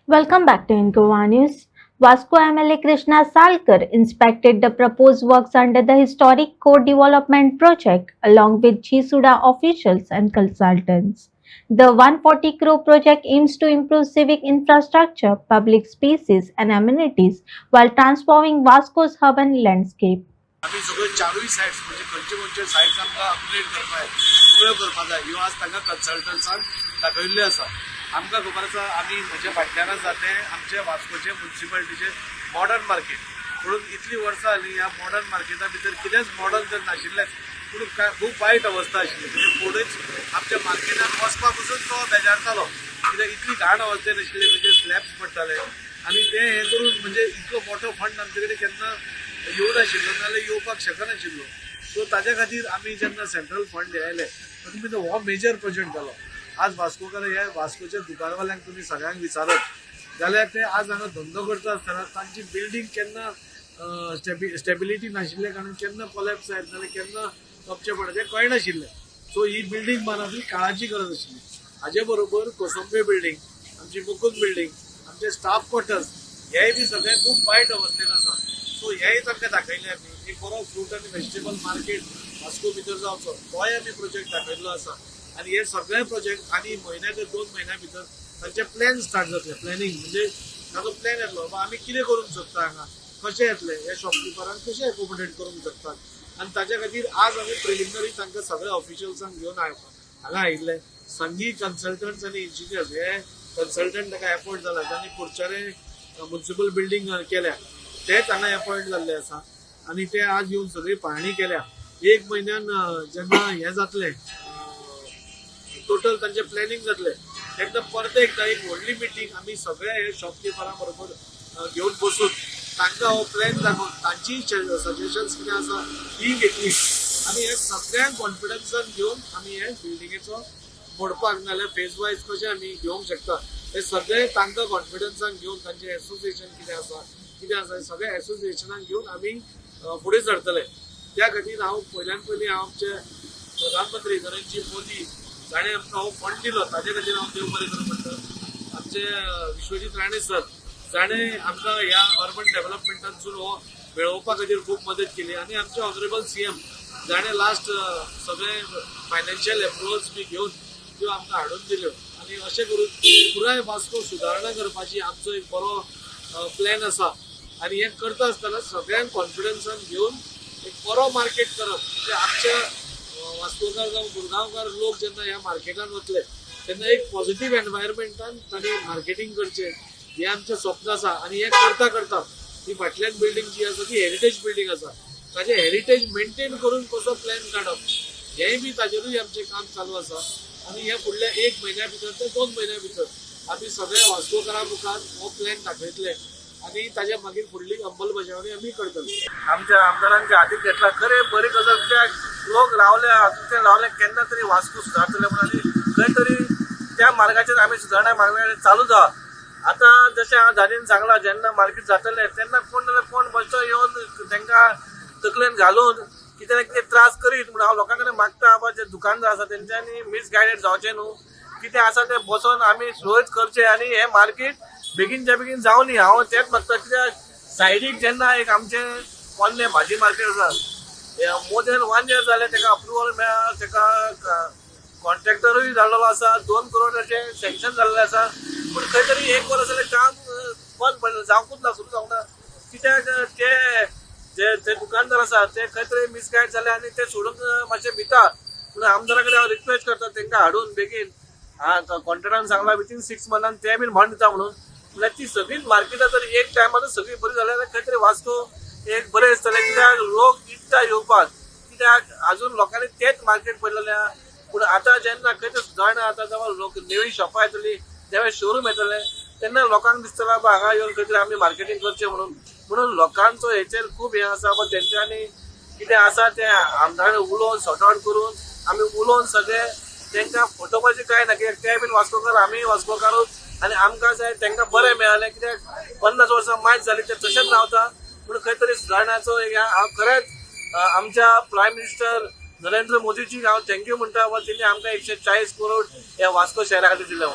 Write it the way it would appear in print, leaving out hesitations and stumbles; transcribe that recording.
Welcome back to Incoa News. Vasco MLA Krishna Salkar inspected the proposed works under the historic core development project along with Chisuda officials and consultants. The 140 crore project aims to improve civic infrastructure, public spaces, and amenities while transforming Vasco's urban landscape. आम्ही सगळे चारूय sites म्हणजे खंयचे sites आमकां upgrade करपाक सगळ्यो करपाक जाय ह्यो आज तांकां कन्सल्टन्सान दाखयल्ले आसा. आमकां खबर आसा आमी म्हज्या फाटल्यानच जाते आमचे वास्कोचे म्युनिसिपालिटीचे मॉडर्न मार्केट म्हणून इतली वर्सां जालीं ह्या मॉडर्न मार्केटा भितर कितेंच मॉडर्न तर नाशिल्लेंच पूण खूब वायट अवस्था आशिल्ली म्हणजे फुडेंच आमच्या मार्केटान वचपाक पसून तो बेजारतालो कित्याक इतली घाण अवस्थेन आशिल्ली म्हणजे स्लॅब्स पडटाले आनी ते हे करून म्हणजे इतलो मोठो फंड आमचे कडेन केन्ना येवं नाशिल्लो नाजाल्यार येवपाक शकनाशिल्लो. सो ताज्या खातीर आमी जेन्ना सेंट्रल फंड आयले तुमी तो हो मेजर प्रोजेक्ट जालो. आज वास्कोकार हे वास्कोच्या दुकानवाल्यांक तुमी सगळ्यांक विचारत जाल्यार ते आज हांगा धंदो करता आसतना तांची बिल्डींग केन्ना स्टेबिलिटी नाशिल्ल्या कारणान केन्ना कोलॅप्स जायत नाजाल्यार केन्ना तपचें पडत हें कळनाशिल्लें. सो ही बिल्डींग बांदप ही काळाची गरज आशिल्ली. हाजे बरोबर कोसंबे बिल्डींग, आमची मुकुंद बिल्डींग, आमचे स्टाफ क्वॉर्टर्स हेय बी सगळे खूब वायट अवस्थेन आसा. सो हेय तांकां दाखयले आमी एक बरो फ्रूट आनी व्हेजिटेबल मार्केट वास्को भितर जावचो तोय आमी प्रोजेक्ट दाखयल्लो आसा. आनी हे सगळे प्रोजेक्ट आनी म्हयन्या ते 2 म्हयन्या भितर तांचे प्लॅन स्टार्ट जातले. प्लॅनिंग म्हणजे ताचो प्लॅन येतलो आमी कितें करूंक शकता हांगा कशें येतले हे शॉपकिपरांक कशें एकोमोडेट करूंक शकतात आनी ताच्या खातीर आज आमी प्रिलिमिनरी तांकां सगळ्या ऑफिशियल्सांक घेवन हांगा आयिल्ले. संघी कन्सल्टंट्स आनी इंजिनियर्स हे कन्सल्टंट ताका अपॉयंट जाला तांणी कुडचरे म्युनिसिपल बिल्डींग केल्या तेच हांगा अपॉयंट जाल्ले आसा आनी ते आज येवन सगळी पाहणी केल्या. 1 म्हयन्यान जेन्ना हे जातले टोटल तांचे प्लॅनिंग जातले तेन्ना परत एकदा एक व्हडली मिटींग आमी सगळे हे शॉपकिपरां बरोबर घेवन बसून तांकां हो प्लॅन दाखोवन तांची सजेशन्स कितें आसा ती घेतली आनी हे सगळ्यांक कॉन्फिडन्सान घेवन आमी हे बिल्डिंगेचो मोडपाक नाजाल्यार फेज वायज कशें आमी घेवंक शकता हे सगळे तांकां कॉन्फिडन्सान घेवन तांचे एसोसिएशन कितें आसा सगळे एसोसिएशनाक घेवन आमी फुडें सरतले. त्या खातीर हांव पयल्यान पयलीं आमचे प्रधानमंत्री नरेंद्र मोदी ताणें आमकां हो फंड दिलो ताजे खातीर हांव देव बरें करूं म्हणटा. आमचे विश्वजीत राणे सर जाणें आमकां ह्या अर्बन डेव्हलपमेंटांतसून हो मेळोवपा खातीर खूब मदत केली आनी आमचे ऑनरेबल CM जाणें लास्ट सगळे फायनान्शियल एप्रुवल्स बी घेवन त्यो आमकां हाडून दिल्यो आनी अशें करून पुराय वास्को सुदारणा करपाची आमचो एक बरो प्लॅन आसा. आनी हे करता आसतना सगळ्यांक कॉन्फिडन्सान घेवन एक बरो मार्केट करप म्हणजे आमच्या वास्कोकार जावं मुरगांवकार लोक जेन्ना ह्या मार्केटान वतले तेन्ना एक पॉझिटिव्ह एनवायरमेंटान तांणी मार्केटींग करचें हें आमचें स्वप्न आसा. आनी हें करता करता ही फाटल्यान बिल्डींग जी आसा ती हेरिटेज बिल्डींग आसा ताजें हेरिटेज मेंटेन करून कसो प्लॅन काडप हेंय बी ताजेरूय आमचें काम चालू आसा. आनी हे फुडल्या 1 म्हयन्या भितर ते 2 म्हयन्या भितर आमी सगळ्या वास्कोकारां मुखार हो प्लॅन दाखयतले आनी ताज्या मागीर फुडली अंमलबजावणी आमी करतले. आमच्या आमदारांच्या हातीक घेतला खरें बरी गजाल कित्याक लोक रावले केन्ना तरी वास्को सुदारतले म्हणून आनी खंय तरी त्या मार्गाचेर आमी सुदारणा मार्गाचेर चालू जा. आतां जशें हांव धाडीन सांगलां जेन्ना मार्केट जातलें तेन्ना कोण नाल्यार कोण बसचो येवन तांकां तकलेन घालून कितें ना कितें त्रास करीत म्हणून हांव लोकां कडेन मागता बाबा जे दुकानदार आसा तेंच्यांनी मिसगायडेड जावचें न्हू कितें आसा तें बसोन आमी सुरळीत करचें आनी हें मार्केट बेगीनच्या बेगीन जावं न्ही. हांव तेंच मागता कित्याक सायडीक जेन्ना एक आमचें पोन्नें भाजी मार्केट आसा मोर दॅन 1 year जालें ताका अप्रुवल मेळ्ळा ताका कॉन्ट्रॅक्टरूय जाल्लो आसा 2 करोडाचें सँक्शन जाल्लें आसा पूण खंय तरी 1 वर्स जालें काम बंद पडलें जावंकूच ना सुरू जावंक ना कित्याक जे दुकानदार आसा ते खंय तरी मिसगायड जाले आनी ते सोडूंक मातशें भिता पूण आमदारा कडेन हांव रिक्वेस्ट करता तांकां हाडून बेगीन कॉन्ट्रॅक्टान सांगलां विथीन 6 months ते बीन म्हण दिता म्हणून म्हळ्यार ती सगळीच मार्केटां जर एक टायमार सगळी बरी जाल्यार खंय तरी वास्को एक बरें दिसतलें कित्याक लोक इच्छा येवपाक कित्याक आजून लोकांनी तेंच मार्केट पडलेलें पूण आतां जेन्ना खंय तरी सुदारणा जाता जेव्हा लोक नवी शॉपां येतलीं जेव्हा शोरूम येतले तेन्ना लोकांक दिसतलें बाबा हांगा येवन खंय तरी आमी मार्केटींग करचें म्हणून लोकांचो हेचेर खूब हें आसा बाबा तेंच्यांनी कितें आसा तें आमदारान उलोवन सॉर्ट आउट करून आमी उलोवन सगळे तांकां फटोवपाचें कांय ना कित्याक ते बीन वास्कोकार आमी वास्कोकारूच आनी आमकां जाय तांकां बरें मेळालें कित्याक 50 वर्सां मायज जालीं ते तशेंच रावता पूण खंय तरी सुदारणाचो हांव खरेंच आमच्या प्रायम मिनिस्टर नरेंद्र मोदीजीक हांव थँक्यू म्हणटा वा तेणी आमकां 140 करोड ह्या वास्को शहरा खातीर दिल्या.